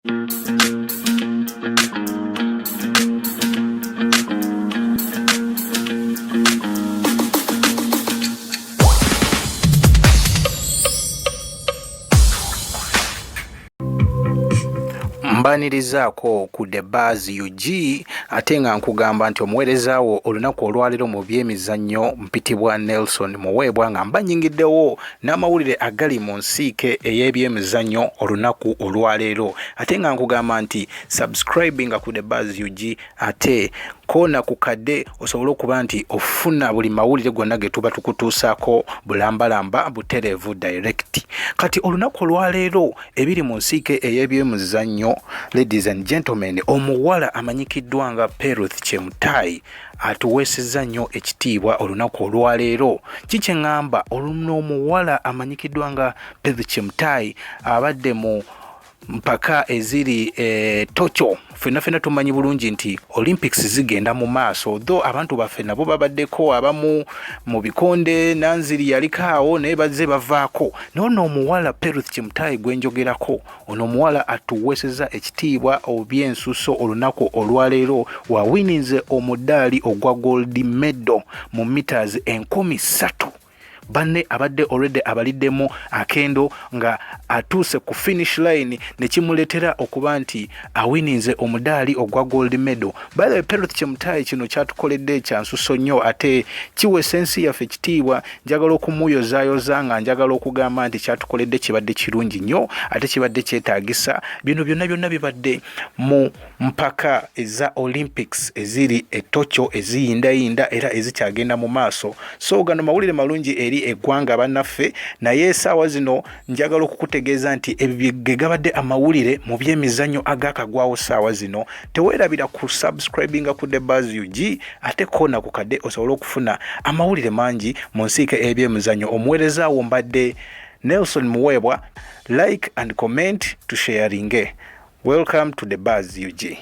Mbanirizaako ku The Buzz UG ate nga nkugamba nti omuweerezaawo olunaku olwaleero mu byemizannyo mpitibwa Nelson Muweebwa nga mbanyingiddewo n'amawulire agali mu nsiike ey'ebyemizannyo olunaku olwaleero ate nga nkugamba nti subscribinga ku The Buzz UG ate koona ku kadde osobola okuba nti ofuna buli mawulire gonna ge tuba tukutuusaako bulambalamba butereevu direct. Kati olunaku olwaleero ebiri mu nsiike ey'ebyemizannyo, ladies and gentlemen, omuwala amanyikiddwa nga Peruth Chemutai atuweesezza nnyo ekitiibwa olunaku olwaleero. Kiki ngamba oluno omuwala amanyikiddwa nga Peruth Chemutai abadde mu mpaka eziri Tokyo. Fenna tumanyi bulungi nti Olympics zigenda mu maaso, though abantu baffe nabo babaddeko abamu mu bikonde, Nanziri yalikaawo naye bazze bavaako. N'ono omuwala Peruth Chemutai gwenjogerako, ono omuwala atuweesezza ekitiibwa obyensuso olunaku olwaleero wawininze omudaali ogwa gold medal mu meters 10,000. Banne abadde already abaliddemu akendo nga atuuse ku finish line ne kimuletera okuba nti awininze omudaali ogwa gold medal. By the way, Peruth Chemutai kino kyatukoledde kyansuso nnyo ate kiweesa ensi yaffe ekitiibwa. Njagala okumuyozayoza nga njagala okugamba nti kyatukoledde kibadde kirungi nnyo ate kibadde kyetaagisa. Bino byonna bibadde mu mpaka eza Olympics eziri Tokyo eziyindayinda era ezikyagenda mu maaso. So gano mawulire malungi eri eggwanga bannaffe, naye essaawa zino njagala okukutegeeza nti ebyo gabadde amawulire mu byemizannyo agakagwawo ssaawa zino. Teweerabira ku subscribinga ku The Buzz UG ate koona ku kadde osobola okufuna amawulire mangi mu nsiike ebyemizannyo. Omuweerezaawo mbadde Nelson Muweebwa. Like and comment to sharing. Welcome to The Buzz UG.